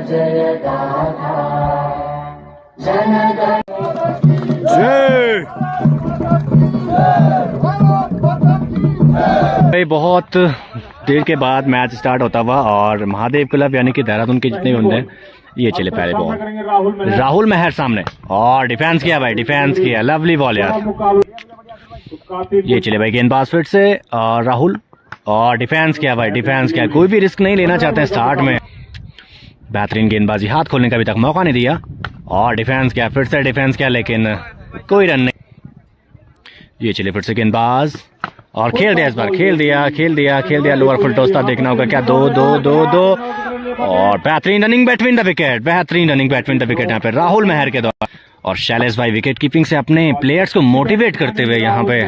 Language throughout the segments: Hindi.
जय गाथा जन भाई बहुत देर के बाद मैच स्टार्ट होता हुआ और महादेव क्लब यानी कि देहरादून के जितने बंदे हैं ये चले पहले बॉल राहुल मेहर सामने और डिफेंस किया भाई, डिफेंस किया, लवली बॉल यार। ये चले भाई गेंदबाज फिर से और राहुल और डिफेंस किया भाई, डिफेंस किया। कोई भी रिस्क नहीं लेना चाहते हैं स्टार्ट में। बेहतरीन गेंदबाजी, हाथ खोलने का अभी तक मौका नहीं दिया और डिफेंस किया, फिर से डिफेंस किया लेकिन कोई रन नहीं। ये चले फिर से गेंदबाज और खेल दिया, इस बार खेल दिया लोअर फुल टॉस था। देखना होगा क्या, दो दो दो दो और बेहतरीन रनिंग बिटवीन द विकेट, बेहतरीन रनिंग बिटवीन द विकेट यहाँ पे राहुल मेहर के द्वारा। और शैलेश भाई विकेट कीपिंग से अपने प्लेयर्स को मोटिवेट करते हुए यहाँ पे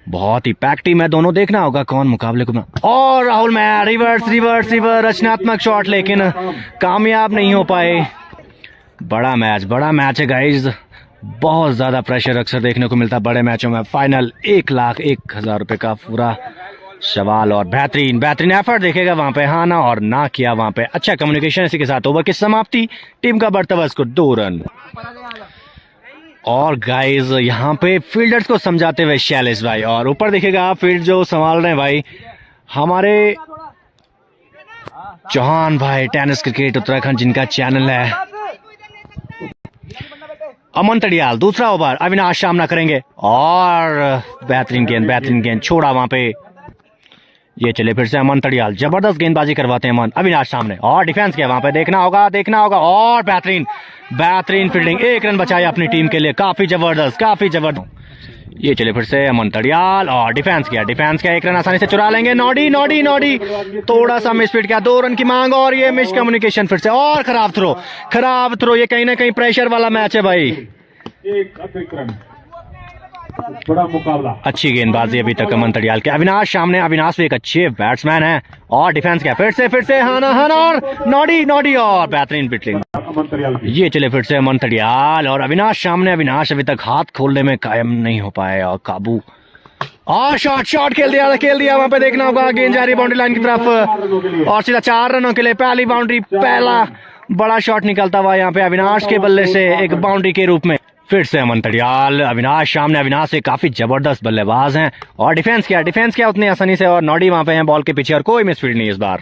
बहुत ही पैक टीम है दोनों। देखना होगा कौन मुकाबले को। और राहुल मेहर रिवर्स रिवर्स रिवर्स रचनात्मक शॉट लेकिन कामयाब नहीं हो पाए। बड़ा मैच है गाइज। बहुत ज्यादा प्रेशर अक्सर देखने को मिलता है बड़े मैचों में। फाइनल 1,01,000 रुपए का पूरा सवाल और बेहतरीन एफर्ट देखेगा वहां पे, हाँ ना और ना किया वहां पे। अच्छा कम्युनिकेशन। इसी के साथ ओवर की समाप्ति, टीम का बढ़ता स्कोर 2 रन। और गाइज यहाँ पे फील्डर्स को समझाते हुए शैलेश भाई और ऊपर देखेगा फील्ड जो संभाल रहे हैं भाई हमारे चौहान भाई, टेनिस क्रिकेट उत्तराखंड जिनका चैनल है। अमन तड़ियाल दूसरा ओवर, अविनाश सामना करेंगे और बेहतरीन गेंद छोड़ा वहां पे। ये चले फिर से अमन तड़ियाल, जबरदस्त गेंदबाजी करवाते हैं अमन। अविनाश सामने और डिफेंस किया वहां पे, देखना होगा और बेहतरीन फील्डिंग, 1 रन बचाया अपनी टीम के लिए। काफी जबरदस्त। ये चले फिर से अमन तड़ियाल और डिफेंस किया 1 रन आसानी से चुरा लेंगे। नॉडी थोड़ा सा मिसफीड किया, 2 रन की मांग और ये मिस कम्युनिकेशन फिर से और खराब थ्रो। ये कहीं ना कहीं प्रेशर वाला मैच है भाई। एक अतिरिक्त रन, बड़ा मुकाबला। अच्छी गेंदबाजी अभी तक अमन तड़ियाल के। अविनाश सामने, अविनाश भी एक अच्छे बैट्समैन है और डिफेंस किया फिर से हाना और नॉडी और बेहतरीन फील्डिंग। ये चले फिर से अमन तड़ियाल और अविनाश सामने। अविनाश अभी तक हाथ खोलने में कायम नहीं हो पाए और काबू और शॉट खेल दिया वहां पे। देखना होगा गेंद जा रही बाउंड्री लाइन की तरफ और सीधा 4 रनों के लिए पहली बाउंड्री। पहला बड़ा शॉट निकलता हुआ यहाँ पे अविनाश के बल्ले से एक बाउंड्री के रूप में। फिर से अमन तड़ियाल, अविनाश सामने। अविनाश से काफी जबरदस्त बल्लेबाज हैं और डिफेंस किया उतनी आसानी से और नॉडी वहां पे हैं बॉल के पीछे और कोई मिसफील्ड नहीं इस बार।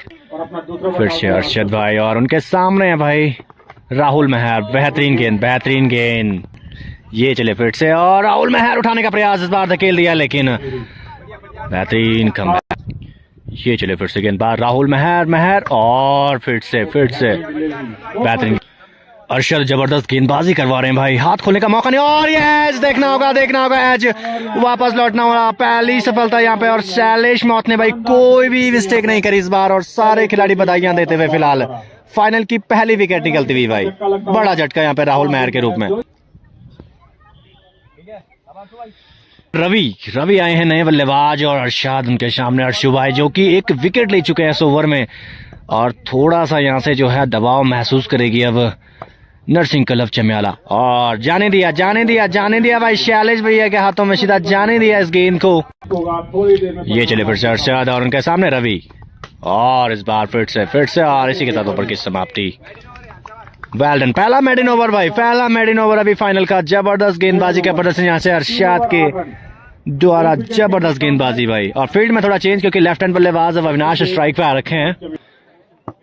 फिर से अर्शद भाई और उनके सामने है भाई राहुल मेहर, बेहतरीन गेंद। ये चले फिर से और राहुल मेहर उठाने का प्रयास, इस बार धकेल दिया लेकिन बेहतरीन कमबैक। ये चले फिर से गेंदबाज राहुल मेहर और फिर से बेहतरीन। अर्शद जबरदस्त गेंदबाजी करवा रहे हैं भाई, हाथ खोलने का मौका नहीं और ये एज देखना होगा एज वापस लौटना होगा। पहली सफलता यहाँ पे और शैलेश मौत ने भाई कोई भी मिस्टेक नहीं करी इस बार और सारे खिलाड़ी बधाइयां देते हुए फिलहाल फाइनल की पहली विकेट निकलती हुई भाई। बड़ा झटका यहाँ पे राहुल मेहर के रूप में। रवि आए हैं नए बल्लेबाज और अरशाद उनके सामने। अर्शु भाई जो कि 1 विकेट ले चुके हैं इस ओवर में और थोड़ा सा यहाँ से जो है दबाव महसूस करेगी अब नरसिंह क्लब चमियाला। और जाने दिया भाई शैलेश भैया के हाथों में, सीधा जाने दिया इस गेंद को। ये चले फिर से अरशद और उनके सामने रवि और इस बार फिर से और इसी के साथ ओवर की समाप्ति। वेल डन, पहला मेडन ओवर अभी फाइनल का। जबरदस्त गेंदबाजी का प्रदर्शन यहाँ से अरशद के द्वारा, जबरदस्त गेंदबाजी भाई। और फील्ड में थोड़ा चेंज क्योंकि लेफ्ट हैंड बल्लेबाज अब अविनाश स्ट्राइक पे आ रखे हैं।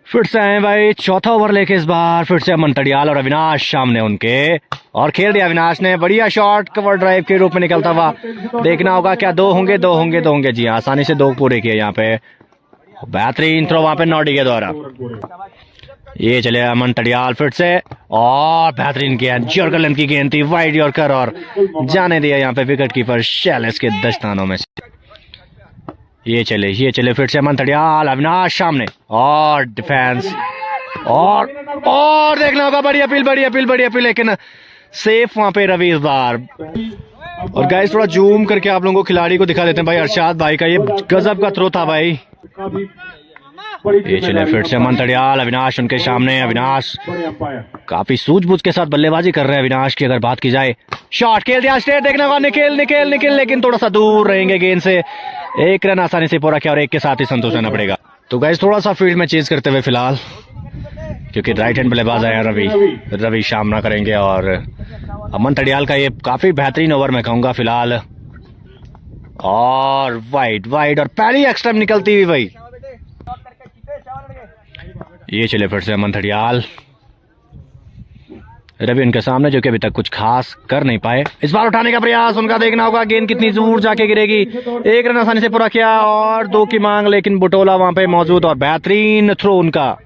फिर से आए भाई चौथा ओवर लेके इस बार। फिर से अमन तड़ियाल और अविनाश सामने उनके और खेल दिया अविनाश ने। बढ़िया शॉट कवर ड्राइव के रूप में निकलता हुआ। देखना होगा क्या, 2 होंगे। जी आसानी से 2 पूरे किए यहाँ पे। बेहतरीन थ्रो वहां पे नॉडी के द्वारा। ये चले अमन तड़ियाल फिर से और बेहतरीन गेंद, यॉर्कर लेंथ की गेंद थी, वाइड यॉर्कर और जाने दिया यहाँ पे विकेट कीपर शैलेश के दस्तानों में से। ये चले फिर से अमन तड़ियाल, अविनाश सामने और डिफेंस और देखना होगा। बड़ी अपील लेकिन सेफ वहां पे रवि इस बार। और गाइस थोड़ा जूम करके आप लोगों को खिलाड़ी को दिखा देते हैं भाई। अरशद भाई का ये गजब का थ्रो था भाई। ये चले फिर से अमन तड़ियाल, अविनाश उनके सामने। अविनाश काफी सूझबूझ के साथ बल्लेबाजी कर रहे हैं अविनाश की अगर बात की जाए। शॉट खेल दिया स्ट्रेट, देखना होगा निकल लेकिन थोड़ा सा दूर रहेंगे गेंद से। 1 रन आसानी से पूरा किया और 1 के साथ ही संतोष रहना पड़ेगा। तो गाइस थोड़ा सा फील्ड में चेंज करते हुए फिलहाल क्योंकि राइट हैंड बल्लेबाज आया रवि सामना करेंगे। और अमन तड़ियाल का ये काफी बेहतरीन ओवर मैं कहूंगा फिलहाल। और वाइड और पहली एक्स्ट्रा निकलती हुई भाई। ये चले फिर से अमन तड़ियाल, रवि उनके सामने जो कि अभी तक कुछ खास कर नहीं पाए। इस बार उठाने का प्रयास उनका, देखना होगा गेंद कितनी दूर जाके गिरेगी। एक रन आसानी से पूरा किया और 2 की मांग, लेकिन बुटोला वहां पे मौजूद और बेहतरीन थ्रो उनका।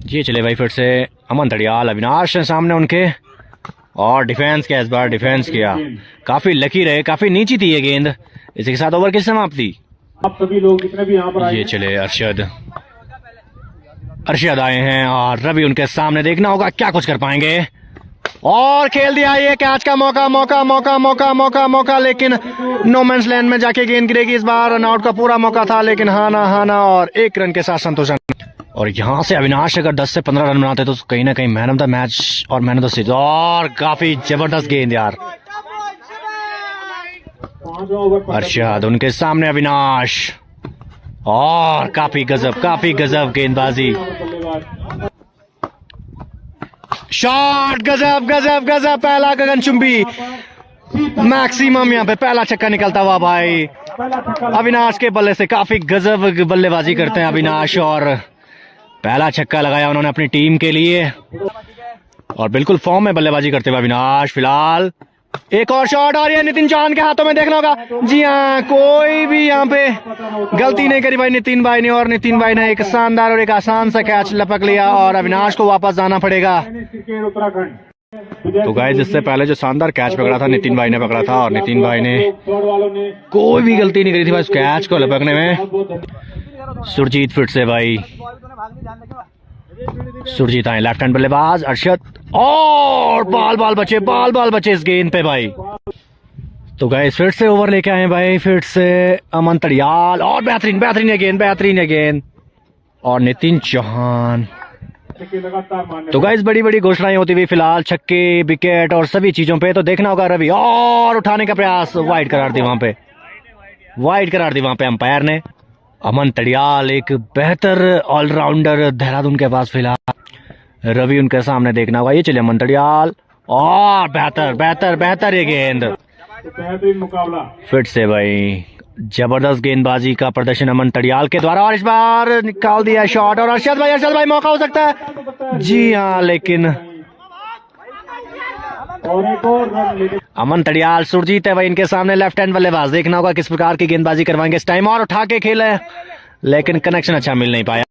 ये चले भाई फिर से अमन तड़ियाल, अविनाश सामने उनके और डिफेंस किया। इस बार डिफेंस किया, काफी लकी रहे, काफी नीची थी ये गेंद। इसी के साथ ओवर की समाप्ति। आप सभी लोग जितने भी यहाँ पर आए ये चले अरशद आए हैं और रवि उनके सामने, देखना होगा क्या कुछ कर पाएंगे। और खेल दिया ये कैच का मौका, लेकिन नो मैंस लैंड में जाके गेंद गिरेगी। इस बार रन आउट का पूरा मौका था, लेकिन हाना और 1 रन के साथ संतोषन। और यहाँ से अविनाश अगर 10 से 15 रन बनाते तो कहीं ना कहीं मैन ऑफ द मैच और मैन ऑफ द सीरीज। और काफी जबरदस्त गेंद यार, अरशद उनके सामने अविनाश, और काफी गजब गेंदबाजी। शॉट गजब, पहला गगनचुंबी मैक्सिमम, यहाँ पे पहला छक्का निकलता हुआ भाई अविनाश के बल्ले से। काफी गजब बल्लेबाजी करते हैं अविनाश और पहला छक्का लगाया उन्होंने अपनी टीम के लिए और बिल्कुल फॉर्म में बल्लेबाजी करते हुए अविनाश। फिलहाल एक और शॉट आ रही है नितिन चौहान के हाथों में, देखना होगा। जी हाँ, कोई भी यहाँ पे गलती नहीं करी भाई नितिन भाई ने, और नितिन भाई ने एक शानदार और एक आसान सा कैच लपक लिया और अविनाश को वापस जाना पड़ेगा। तो गाइस, इससे पहले जो शानदार कैच पकड़ा था नितिन भाई ने पकड़ा था और नितिन भाई ने कोई भी गलती नहीं करी थी भाई उस कैच को लपकने में। सुरजीत फिर से भाई, सुरजीत आए लेफ्ट हैंड बल्लेबाज, अरशद, और बाल बचे इस गेंद पे भाई। तो गाइस फिर से ओवर लेके आए भाई, फिर से अमन तड़ियाल, और बेहतरीन है गेंद और नितिन चौहान। तो गाइस बड़ी घोषणाएं होती हुई फिलहाल, छक्के, विकेट और सभी चीजों पे। तो देखना होगा रवि, और उठाने का प्रयास, वाइड करार दी वहां पे अंपायर ने। अमन तड़ियाल एक बेहतर ऑलराउंडर देहरादून के पास फिलहाल, रवि उनके सामने, देखना होगा। ये चले अमन तड़ियाल, और बेहतर ये गेंद, बेहतरीन मुकाबला। फिर से भाई जबरदस्त गेंदबाजी का प्रदर्शन अमन तड़ियाल के द्वारा, और इस बार निकाल दिया शॉट। और अरशद भाई मौका हो सकता है, जी हाँ, लेकिन अमन तड़ियाल, सुरजीत है भाई इनके सामने लेफ्ट हैंड बल्लेबाज, देखना होगा किस प्रकार की गेंदबाजी करवाएंगे इस टाइम। और उठा के खेले, लेकिन कनेक्शन अच्छा मिल नहीं पाया।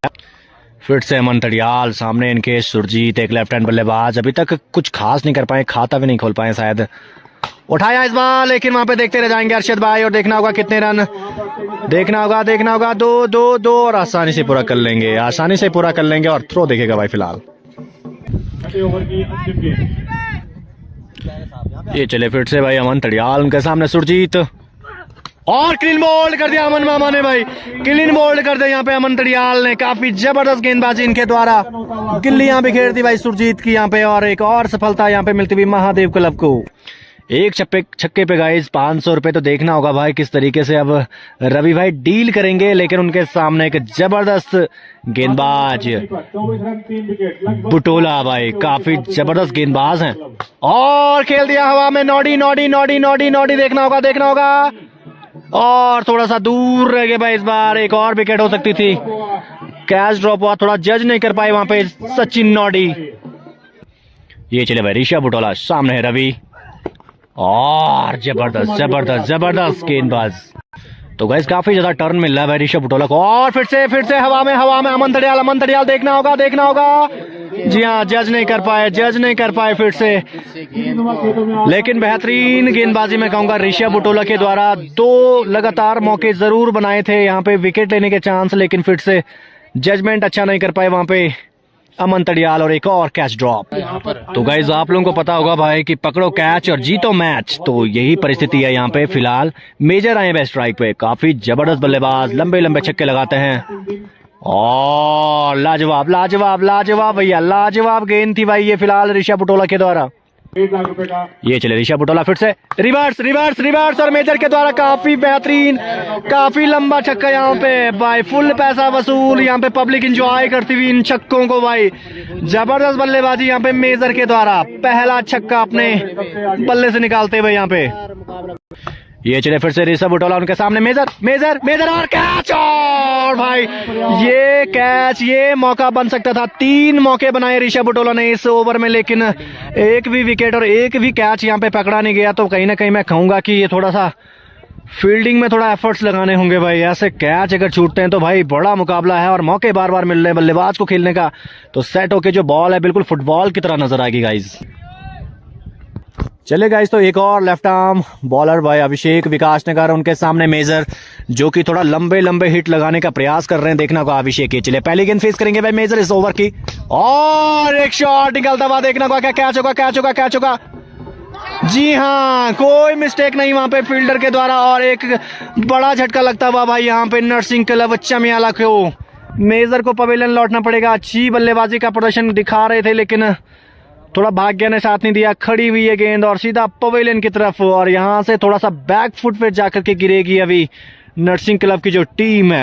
फिर से अमन तड़ियाल सामने इनके, सुरजीत एक लेफ्ट हैंड बल्लेबाज, अभी तक कुछ खास नहीं कर पाए, खाता भी नहीं खोल पाए शायद। उठाया इस बार, लेकिन वहां पे देखते रह जाएंगे अरशद भाई, और देखना होगा कितने रन, देखना होगा 2 और आसानी से पूरा कर लेंगे और थ्रो देखेगा भाई फिलहाल। ये चले फिर से भाई अमन तड़ियाल, उनके सामने सुरजीत, और क्लीन बोल्ड कर दिया अमन मामा ने भाई, यहाँ पे अमन तड़ियाल ने। काफी जबरदस्त गेंदबाजी इनके द्वारा, गिल्ली यहाँ पे खेल दी भाई सुरजीत की यहाँ पे, और एक और सफलता यहाँ पे मिलती हुई महादेव क्लब को। एक छक्के पे गाइस 500 रुपए। तो देखना होगा भाई किस तरीके से अब रवि भाई डील करेंगे, लेकिन उनके सामने एक जबरदस्त गेंदबाज बुटोला भाई, काफी जबरदस्त गेंदबाज हैं, और खेल दिया हवा में, नॉडी, देखना होगा, और थोड़ा सा दूर रह गए भाई। इस बार एक और विकेट हो सकती थी, कैच ड्रॉप हुआ, थोड़ा जज नहीं कर पाए वहां पे सचिन नॉडी। ये चले भाई ऋषभ बुटोला, सामने है रवि, और जबरदस्त गेंदबाज। तो गाइस काफी ज्यादा टर्न मिल रहा है भाई ऋषभ बुटोला को, और फिर से हवा में अमन तड़ियाल, देखना होगा। जी हाँ, जज नहीं कर पाए फिर से, लेकिन बेहतरीन गेंदबाजी मैं कहूंगा ऋषभ बुटोला के द्वारा। 2 लगातार मौके जरूर बनाए थे यहाँ पे विकेट लेने के चांस, लेकिन फिर से जजमेंट अच्छा नहीं कर पाए वहां पे अमन तड़ियाल, और एक और कैच ड्रॉप। तो गाइज आप लोगों को पता होगा भाई कि पकड़ो कैच और जीतो मैच, तो यही परिस्थिति है यहाँ पे फिलहाल। मेजर आए बेस्ट स्ट्राइक पे, काफी जबरदस्त बल्लेबाज, लंबे छक्के लगाते हैं, और लाजवाब भैया, लाजवाब गेंद थी भाई ये फिलहाल ऋषभ बुटोला के द्वारा। 1.5 लाख रुपए का। ये चले ऋषभ बुटोला फिर से रिवर्स रिवर्स रिवर्स और मेजर के द्वारा काफी बेहतरीन, काफी लंबा छक्का यहाँ पे भाई, फुल पैसा वसूल। यहाँ पे पब्लिक एंजॉय करती हुई इन छक्कों को भाई, जबरदस्त बल्लेबाजी यहाँ पे मेजर के द्वारा, पहला छक्का अपने बल्ले से निकालते हुए यहाँ पे। ये चले फिर से ऋषभ बुटोला, उनके सामने मेजर मेजर मेजर और कैच, और भाई ये कैच, ये मौका बन सकता था। 3 मौके बनाए ऋषभ बुटोला ने इस ओवर में, लेकिन एक भी विकेट और एक भी कैच यहाँ पे पकड़ा नहीं गया। तो कहीं ना कहीं मैं कहूंगा कि ये थोड़ा सा फील्डिंग में थोड़ा एफर्ट्स लगाने होंगे भाई। ऐसे कैच अगर छूटते हैं तो भाई बड़ा मुकाबला है और मौके बार बार मिल रहे हैं बल्लेबाज को खेलने का, तो सेट होके जो बॉल है बिल्कुल फुटबॉल की तरह नजर आएगी गाइज। चले गाइस, तो एक और लेफ्ट आर्म बॉलर भाई अभिषेक विकासनगर, उनके सामने मेजर जो कि थोड़ा लंबे लंबे हिट लगाने का प्रयास कर रहे हैं। देखना होगा अभिषेक, ये चले पहली गेंद फेस करेंगे भाई मेजर इस ओवर की, और एक शॉट निकलता हुआ देखना होगा, क्या कैच होगा, कैच होगा, कैच होगा। जी हाँ, कोई मिस्टेक नहीं वहां पे फील्डर के द्वारा, और एक बड़ा झटका लगता हुआ भाई यहाँ पे नरसिंह क्लब चमियाला को। मेजर को पवेलियन लौटना पड़ेगा। अच्छी बल्लेबाजी का प्रदर्शन दिखा रहे थे, लेकिन थोड़ा भाग्य ने साथ नहीं दिया। खड़ी हुई है गेंद और सीधा पवेलियन की तरफ, और यहां से थोड़ा सा बैक फुट पे जाकर के गिरेगी अभी नरसिंह क्लब की जो टीम है।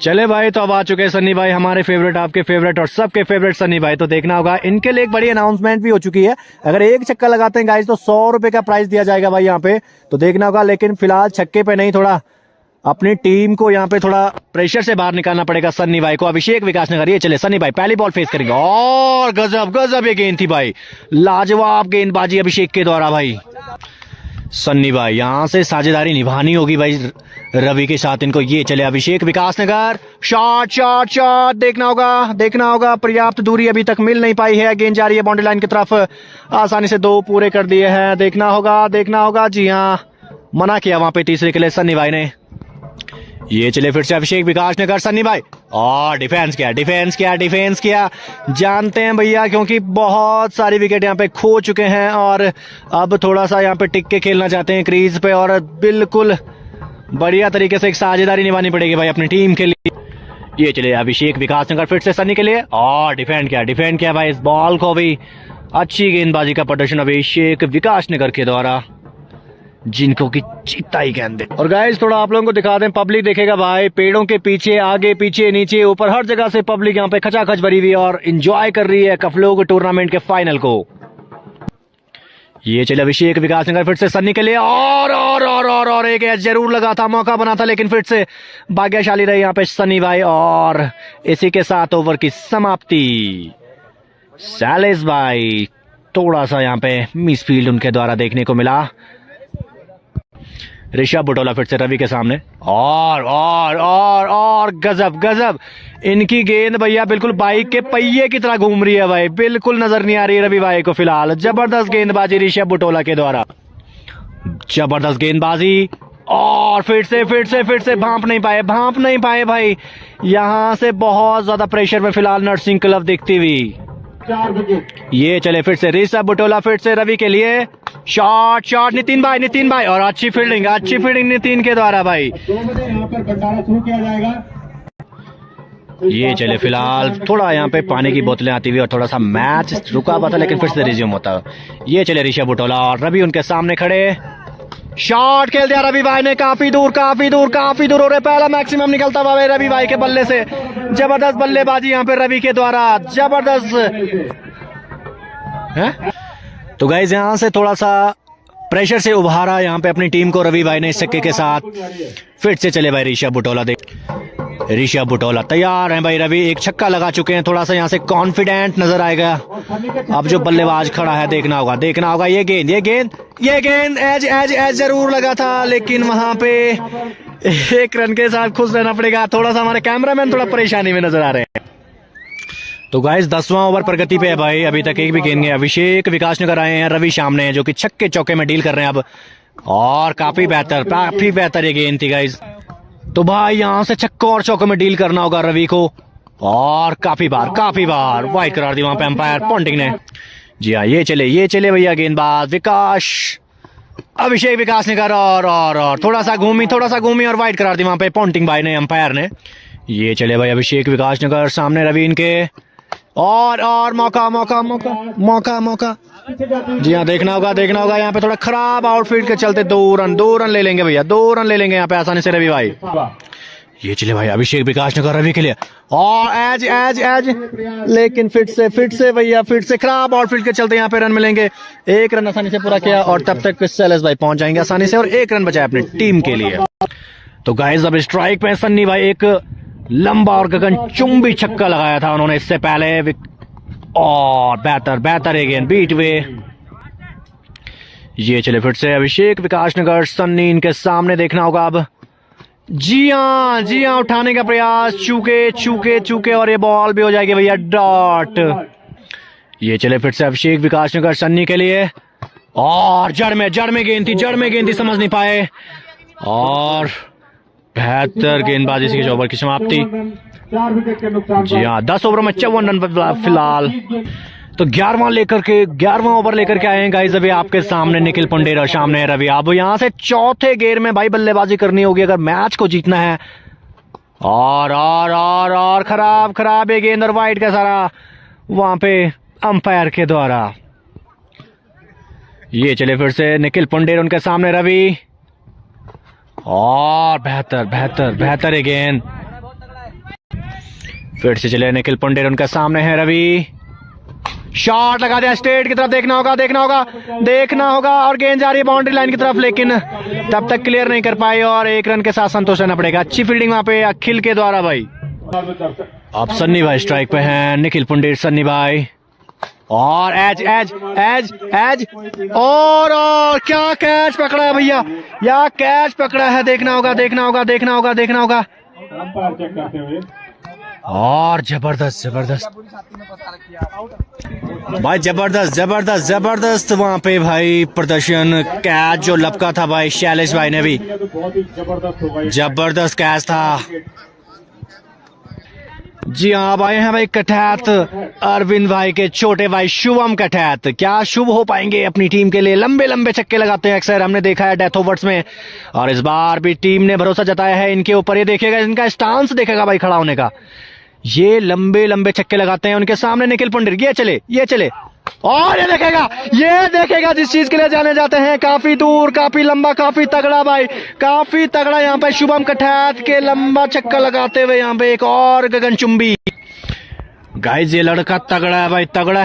चले भाई, तो अब आ चुके हैं सन्नी भाई, हमारे फेवरेट, आपके फेवरेट और सबके फेवरेट सन्नी भाई। तो देखना होगा, इनके लिए एक बड़ी अनाउंसमेंट भी हो चुकी है। अगर एक छक्का लगाते हैं गाइस तो 100 रुपए का प्राइस दिया जाएगा भाई यहाँ पे, तो देखना होगा। लेकिन फिलहाल छक्के पे नहीं, थोड़ा अपनी टीम को यहाँ पे थोड़ा प्रेशर से बाहर निकालना पड़ेगा सन्नी भाई को। अभिषेक विकासनगर, ये चले सन्नी भाई पहली बॉल फेस करेंगे, और गजब गजब ये गेंद थी भाई, लाजवाब गेंदबाजी अभिषेक के द्वारा भाई। सन्नी भाई यहाँ से साझेदारी निभानी होगी भाई रवि के साथ इनको। ये चले अभिषेक विकासनगर, शॉट शॉट शॉट, देखना होगा। पर्याप्त दूरी अभी तक मिल नहीं पाई है, गेंद जा रही है बाउंड्री लाइन की तरफ, आसानी से 2 पूरे कर दिए हैं। देखना होगा। जी हाँ, मना किया वहां पे तीसरे के लिए सन्नी भाई ने। ये चले फिर से अभिषेक विकासनगर, सन्नी भाई, और डिफेंस किया। जानते हैं भैया, क्योंकि बहुत सारी विकेट यहाँ पे खो चुके हैं और अब थोड़ा सा यहाँ पे टिक के खेलना चाहते हैं क्रीज पे, और बिल्कुल बढ़िया तरीके से एक साझेदारी निभानी पड़ेगी भाई अपनी टीम के लिए। ये चले अभिषेक विकासनगर फिर से सन्नी के लिए, और डिफेंड किया भाई इस बॉल को भी। अच्छी गेंदबाजी का प्रदर्शन अभिषेक विकासनगर के द्वारा, जिनको की चीता ही गेंद। और गाइस, थोड़ा आप लोगों को दिखा दें, पब्लिक देखेगा भाई, पेड़ों के पीछे, आगे पीछे, नीचे ऊपर, हर जगह से पब्लिक यहाँ पे खचाखच भरी हुई और एंजॉय कर रही है कफलोग टूर्नामेंट के फाइनल को। ये चले अभिषेक विकासनगर फिर से सन्नी के लिए, और एक एज जरूर लगा था, मौका बना था, लेकिन फिर से भाग्यशाली रहे यहाँ पे सन्नी भाई, और इसी के साथ ओवर की समाप्ति। सैलेस भाई थोड़ा सा यहाँ पे मिसफील्ड उनके द्वारा देखने को मिला। ऋषभ बुटोला फिर से रवि के सामने, और गजब इनकी गेंद भैया बिल्कुल बाइक के पहिए की तरह घूम रही है भाई, बिल्कुल नजर नहीं आ रही है रवि भाई को फिलहाल। जबरदस्त गेंदबाजी ऋषभ बुटोला के द्वारा, जबरदस्त गेंदबाजी, और फिर से भांप नहीं पाए भाई। यहां से बहुत ज्यादा प्रेशर में फिलहाल नरसिंह क्लब दिखती हुई। 4 विकेट। ये चले फिर से ऋषभ बुटोला फिर से रवि के लिए, शॉट नितिन भाई, और अच्छी फील्डिंग नितिन के द्वारा भाई। 2 बजे यहाँ पर भंडारा शुरू किया जाएगा। ये चले फिलहाल थोड़ा यहाँ पे पानी की बोतलें आती हुई, और थोड़ा सा मैच रुका हुआ था, लेकिन फिर से रिज्यूम होता। ये चले ऋषभ बुटोला और रवि उनके सामने खड़े, शॉट खेल दिया रवि भाई ने, काफी दूर हो रहे, पहला मैक्सिमम निकलता हुआ रवि भाई के बल्ले से। जबरदस्त बल्लेबाजी यहाँ पे रवि के द्वारा, जबरदस्त है। तो गाइस, यहाँ से थोड़ा सा प्रेशर से उभारा यहाँ पे अपनी टीम को रवि भाई ने इस छक्के के साथ। फिर से चले भाई ऋषभ बुटोला तैयार हैं भाई। रवि एक छक्का लगा चुके हैं, थोड़ा सा यहाँ से कॉन्फिडेंट नजर आएगा। अब जो बल्लेबाज खड़ा है, देखना होगा ये गेंद एज जरूर लगा था, लेकिन वहां पे 1 रन के साथ खुश रहना पड़ेगा। थोड़ा सा हमारे कैमरामैन थोड़ा परेशानी में नजर आ रहे हैं। तो गाइस, 10वां ओवर प्रगति पे है भाई, अभी तक एक भी गेंद नहीं। अभिषेक विकासनगर आए हैं, रवि सामने हैं जो कि छक्के चौके में डील कर रहे हैं अब, और काफी बेहतर ये गेंद थी गाइस। तो भाई यहाँ से छक्कों और चौकों में डील करना होगा रवि को, और काफी बार वाइड करार दी वहां पे अंपायर पॉन्टिंग ने। जी हाँ, ये चले भैया गेंदबाज अभिषेक विकासनगर, और थोड़ा सा घूमी और वाइड करार दी वहां पे पॉन्टिंग भाई ने, अंपायर ने। ये चले भाई अभिषेक विकासनगर, सामने रवि इनके, और मौका जी हाँ, देखना होगा यहाँ पे थोड़ा खराब आउटफील्ड के चलते 2 रन ले लेंगे भैया, 2 रन ले लेंगे यहाँ पे आसानी से रवि भाई। ये चले भाई अभिषेक विकास नगर रवि के लिए और एज लेकिन फिट से भैया खराब आउटफील्ड के चलते यहाँ पे रन मिलेंगे। 1 रन आसानी से पूरा किया और तब तक शैलेश भाई पहुंच जाएंगे आसानी से और 1 रन बचाए अपनी टीम के लिए। तो गाइस अब स्ट्राइक पे सन्नी भाई, एक लंबा और गगनचुंबी छक्का लगाया था उन्होंने इससे पहले और बेहतर अगेन बीट वे। ये चले फिर से अभिषेक विकास नगर सन्नी इनके सामने, देखना होगा अब। जी हाँ उठाने का प्रयास, चूके और ये बॉल भी हो जाएगी भैया डॉट। ये चले फिर से अभिषेक विकास नगर सन्नी के लिए और जड़ में गेंद थी समझ नहीं पाए और बेहतर गेंदबाजी से ओवर की समाप्ति। 4 विकेट के नुकसान। जी हाँ, 10 ओवर में 54 रन फिलहाल। तो 11वां ओवर लेकर के आए हैं गाइस अभी आपके सामने निखिल पंडेर और सामने रवि। अब यहाँ से चौथे गेयर में भाई बल्लेबाजी करनी होगी अगर मैच को जीतना है। और खराब है गेंद और वाइड का सारा वहां पे अंपायर के द्वारा। ये चले फिर से निखिल पंडेर उनके सामने रवि और बेहतर है गेंद। फिर से चले निखिल पंडेर उनके सामने है रवि, शॉट लगा दिया स्ट्रेट की तरफ, देखना होगा और गेंद जा रही है बाउंड्री लाइन की तरफ लेकिन तब तक क्लियर नहीं कर पाए और 1 रन के साथ संतोष रहना पड़ेगा। अच्छी फील्डिंग वहां पे अखिल के द्वारा भाई। अब सन्नी भाई स्ट्राइक पे हैं, निखिल पंडेर सन्नी भाई और एज और क्या कैच पकड़ा है भैया, या कैच पकड़ा है, देखना होगा अंपायर चेक करते हुए और जबरदस्त भाई, जबरदस्त वहां पे भाई प्रदर्शन। कैच जो लपका था भाई शैलेश भाई ने भी, तो बहुत ही जबरदस्त होगा। जबरदस्त कैच था। जी हाँ, अब आए हैं भाई कठैत अरविंद भाई के छोटे भाई शुभम कठैत। क्या शुभ हो पाएंगे अपनी टीम के लिए? लंबे छक्के लगाते हैं अक्सर, हमने देखा है डेथ ओवर्स में और इस बार भी टीम ने भरोसा जताया है इनके ऊपर। ये देखेगा, इनका स्टांस देखेगा भाई खड़ा होने का। ये लंबे छक्के लगाते हैं उनके सामने निखिल पंडित। ये चले और ये देखेगा जिस चीज के लिए जाने जाते हैं, काफी दूर, काफी लंबा, काफी तगड़ा भाई, काफी तगड़ा यहाँ पे शुभम कठैत के लंबा छक्का लगाते हुए यहाँ पे एक और गगनचुंबी। गाइस ये लड़का तगड़ा है भाई, तगड़ा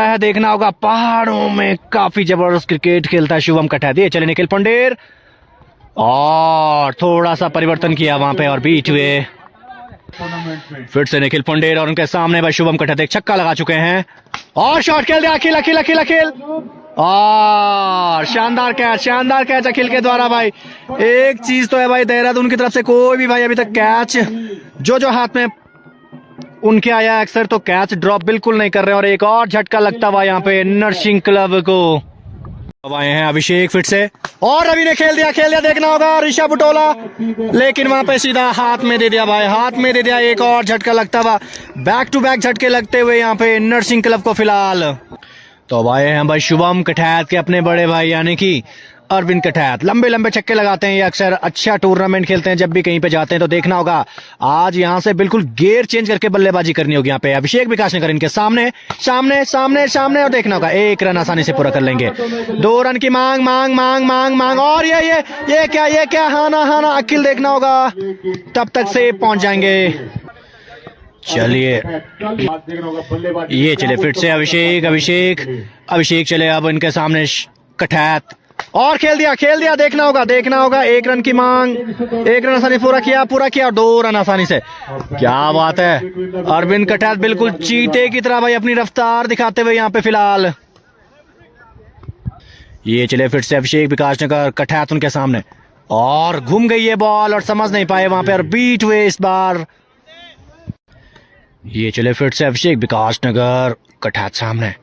है, देखना होगा। पहाड़ों में काफी जबरदस्त क्रिकेट खेलता है शुभम कठैत। ये चले निखिल पंडेर और थोड़ा सा परिवर्तन किया वहां पे और बीट हुए। फिर से निखिल पंडेर और उनके सामने भाई शुभम कठैत एक छक्का लगा चुके हैं और शॉट खेल दिया अखिल और शानदार कैच अखिल के द्वारा भाई। एक चीज तो है भाई, देहरादून की तरफ से कोई भी भाई अभी तक कैच जो हाथ में उनके आया अक्सर तो कैच ड्रॉप बिल्कुल नहीं कर रहे और एक और झटका लगता हुआ यहाँ पे नरसिंह क्लब को। अब आए हैं अभिषेक फिर से और रवि ने खेल दिया, देखना होगा ऋषभ बुटोला, लेकिन वहां पे सीधा हाथ में दे दिया एक और झटका लगता हुआ, बैक टू बैक झटके लगते हुए यहाँ पे नरसिंह क्लब को फिलहाल। तो अब आए हैं भाई शुभम कठैत के अपने बड़े भाई यानी कि अरविंद कठैत। लंबे छक्के लगाते हैं ये अक्सर, अच्छा टूर्नामेंट खेलते हैं जब भी कहीं पे जाते हैं। तो देखना होगा आज यहाँ से बिल्कुल गेयर चेंज करके बल्लेबाजी करनी होगी यहाँ पे। अभिषेक विकास नगर इनके सामने और देखना होगा 1 रन आसानी से पूरा कर लेंगे। 2 रन की मांग और ये क्या हाना अखिल, देखना होगा तब तक से पहुंच जाएंगे। चलिए ये चले फिर से अभिषेक चले अब इनके सामने कठैत और खेल दिया, देखना होगा 1 रन की मांग, 1 रन आसानी पूरा किया 2 रन आसानी से। क्या बात है, अरविंद कठैत बिल्कुल चीते की तरह भाई अपनी रफ्तार दिखाते हुए यहाँ पे फिलहाल। ये चले फिर से अभिषेक विकास नगर कठैत उनके सामने और घूम गई ये बॉल और समझ नहीं पाए वहां पे और बीट हुए इस बार। ये चले फिर से अभिषेक विकास नगर कठैत सामने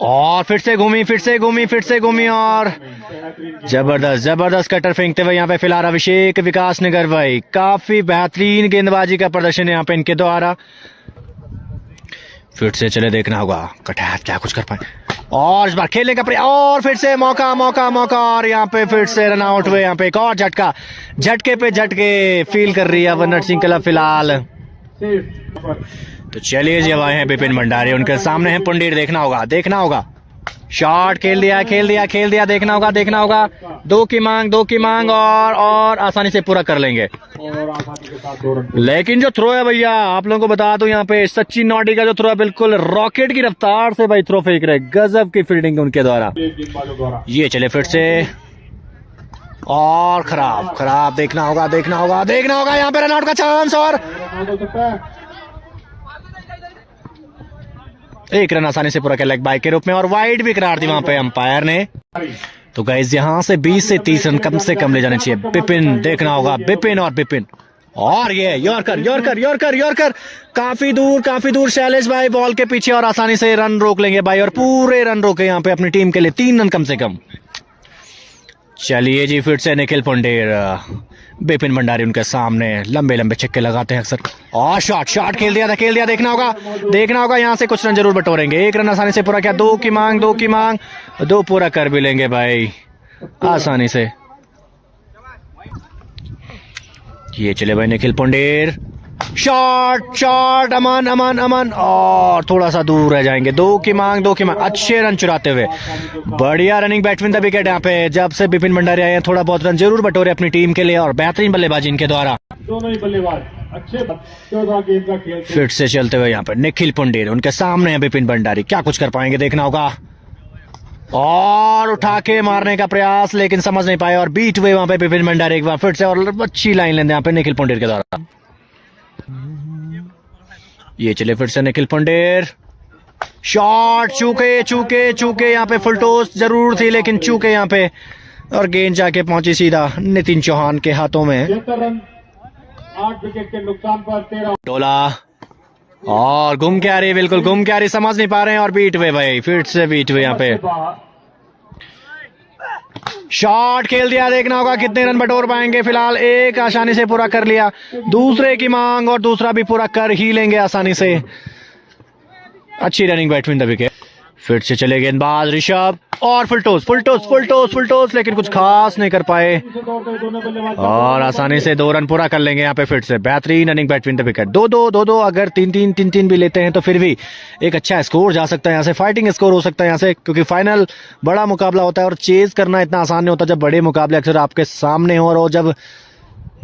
और फिर से घूमी और जबरदस्त कटर फेंकते हुए यहाँ पे फिलहाल अभिषेक विकास नगर भाई। काफी बेहतरीन गेंदबाजी का प्रदर्शन है यहाँ पे इनके द्वारा। फिर से चले, देखना होगा कठैत क्या कुछ कर पाए और इस बार खेलने का प्रयास और फिर से मौका और यहाँ पे फिर से रन आउट हुए। यहाँ पे एक और झटके पे झटके फील कर रही है वनर सिंह क्लब फिलहाल। तो चलिए जी अब आए हैं विपिन भंडारी, उनके सामने है पंडित, देखना होगा शॉट खेल दिया, देखना होगा। दो की मांग और आसानी से पूरा कर लेंगे। और आसानी के साथ 2 रन। लेकिन जो थ्रो है भैया, आप लोगों को बता दूं, यहाँ पे सचिन नॉडी का जो थ्रो है बिल्कुल रॉकेट की रफ्तार से भाई थ्रो फेंक रहे, गजब की फील्डिंग उनके द्वारा। एक गेंदबाजों द्वारा ये चले फिर से और खराब, देखना होगा। यहाँ पे रनआउट का चांस और रन हो सकता है। एक रन आसानी से पूरा किया लेग बाय के रूप में, और वाइड भी करार दी वहां पे अंपायर ने। तो गाइस यहाँ से 20 से 30 रन कम से कम ले जाने चाहिए। बिपिन, देखना होगा, बिपिन और ये यॉर्कर काफी दूर शैलेश भाई बॉल के पीछे, और आसानी से रन रोक लेंगे भाई, और पूरे रन रोके यहाँ पे अपनी टीम के लिए, 3 रन कम से कम। चलिए जी, फिर से निखिल पंडेर, बिपिन भंडारी उनके सामने लंबे छक्के लगाते हैं अक्सर, और शॉट खेल दिया, देखना होगा यहाँ से कुछ रन जरूर बटोरेंगे। 1 रन आसानी से पूरा किया, 2 की मांग, 2 पूरा कर भी लेंगे भाई आसानी से। ये चले भाई निखिल पंडेर, शॉट अमन, और थोड़ा सा दूर रह जाएंगे। 2 की मांग, अच्छे रन चुराते हुए, बढ़िया रनिंग बैट्समैन द विकेट यहाँ पे। जब से बिपिन भंडारी आए हैं थोड़ा बहुत रन जरूर बटोरे अपनी टीम के लिए, और बेहतरीन बल्लेबाजी इनके द्वारा। दोनों ही बल्लेबाज अच्छे 14 गेंद का खेल। फिर से चलते हुए यहाँ पर निखिल पंडेर, उनके सामने है बिपिन भंडारी, क्या कुछ कर पाएंगे देखना होगा, और उठा के मारने का प्रयास, लेकिन समझ नहीं पाए, और बीट हुए वहां पे बिपिन भंडारी एक बार फिर से, और अच्छी लाइन लेंगे यहाँ पे निखिल पंडेर के द्वारा। ये चले फिर से निखिल पंडेर, शॉट चूके यहाँ पे, फुल टॉस जरूर थी लेकिन चूके यहाँ पे, और गेंद जाके पहुंची सीधा नितिन चौहान के हाथों में। 73 रन 8 विकेट के नुकसान पर 13। टोला और गुम क्या रही, बिल्कुल गुम क्या रही, समझ नहीं पा रहे हैं, और बीट हुए भाई, फिर से बीट हुए यहाँ पे। शॉट खेल दिया, देखना होगा कितने रन बटोर पाएंगे। फिलहाल 1 आसानी से पूरा कर लिया, दूसरे की मांग, और दूसरा भी पूरा कर ही लेंगे आसानी से। अच्छी रनिंग बैट्समैन द विकेट। फिर से चले गेंदबाज ऋषभ, और फुल टॉस, लेकिन कुछ खास नहीं कर पाए, और आसानी से 2 रन पूरा कर लेंगे यहाँ पे। फिर से बेहतरीन रनिंग बैट्समैन द विकेट। 2-2 अगर 3-3 भी लेते हैं तो फिर भी एक अच्छा स्कोर जा सकता है यहाँ से, फाइटिंग स्कोर हो सकता है यहाँ से, क्योंकि फाइनल बड़ा मुकाबला होता है, और चेज करना इतना आसान नहीं होता जब बड़े मुकाबले अक्सर आपके सामने हो, और जब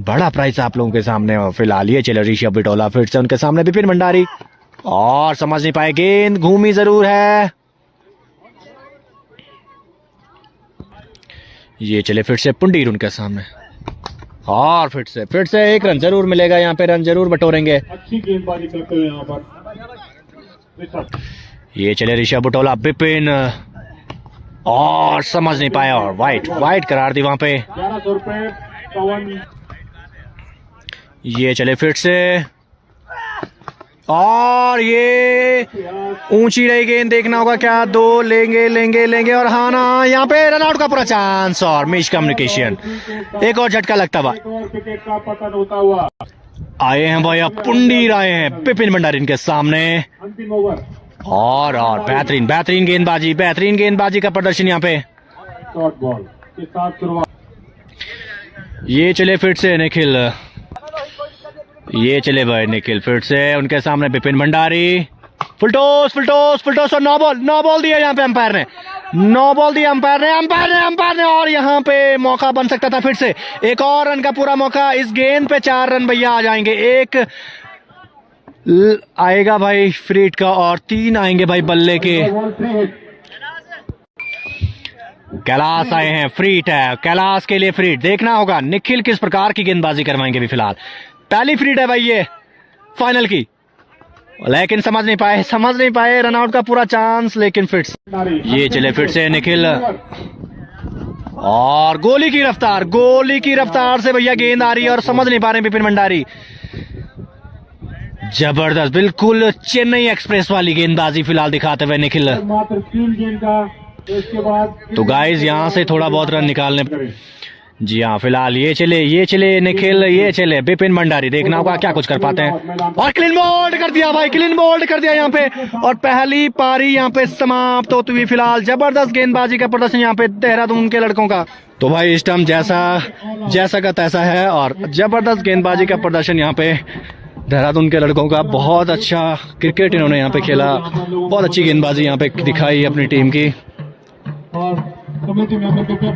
बड़ा प्राइस आप लोगों के सामने हो। फिलहाल ये चले ऋषभ बिटोला, फिर से उनके सामने बिपिन भंडारी, और समझ नहीं पाए, गेंद घूमी जरूर है। ये चले फिर से पुंडीर उनके सामने, और फिर से 1 रन जरूर मिलेगा यहाँ पे, रन जरूर बटोरेंगे। अच्छी गेंदबाजी करते हुए यहाँ पर ये चले ऋषभ बुटोला, बिपिन, और समझ नहीं पाया, और वाइट करार दी वहां पे। 1100 रुपए पवन। ये चले फिर से, और ये ऊंची रही गेंद, देखना होगा क्या 2 लेंगे, और हाँ ना, यहाँ पे रनआउट का पूरा चांस, और मिस कम्युनिकेशन, एक और झटका लगता हुआ। विकेट का पतन होता हुआ आए हैं भैया पुंडीर, आए हैं बिपिन भंडारी इनके सामने, अंतिम ओवर, और बेहतरीन गेंदबाजी का प्रदर्शन यहाँ पे। शॉर्ट बॉल के साथ शुरुआत। ये चले फिर से निखिल, ये चले भाई निखिल, फिर से उनके सामने बिपिन भंडारी, फुल टॉस, और नो बॉल दिया यहाँ पे अंपायर ने, अंपायर ने, और यहाँ पे मौका बन सकता था फिर से, एक और रन का पूरा मौका। इस गेंद पे 4 रन भैया आ जाएंगे, 1 आएगा भाई फ्री हिट का, और 3 आएंगे भाई बल्ले के। कैलाश आए हैं, फ्री हिट है कैलाश के लिए, फ्री हिट देखना होगा निखिल किस प्रकार की गेंदबाजी करवाएंगे। भी फिलहाल पहली फ्री हिट है भाई ये फाइनल की, लेकिन समझ नहीं पाए, रनआउट का पूरा चांस, लेकिन फिर ये चले फिर से निखिल, और गोली की रफ्तार से भैया गेंद आ रही है, और समझ नहीं पा रहे बिपिन भंडारी। जबरदस्त, बिल्कुल चेन्नई एक्सप्रेस वाली गेंदबाजी फिलहाल दिखाते हुए निखिल। मात्र 3 गेंद का, इसके बाद तो गाइस यहाँ से थोड़ा बहुत रन निकालने, जी हाँ फिलहाल ये चले निखिल, ये चले बिपिन भंडारी, देखना होगा क्या कुछ कर पाते हैं, और क्लीन बोल्ड कर दिया यहाँ पे, और पहली पारी यहाँ पे समाप्त होती हुई। फिलहाल जबरदस्त गेंदबाजी का प्रदर्शन यहाँ पे देहरादून के लड़कों का। तो भाई इस टाइम जैसा का तैसा है, और जबरदस्त गेंदबाजी का प्रदर्शन यहाँ पे देहरादून के लड़कों का। बहुत अच्छा क्रिकेट इन्होंने यहाँ पे खेला, बहुत अच्छी गेंदबाजी यहाँ पे दिखाई अपनी टीम की। और कमेटी मेंबर कृपया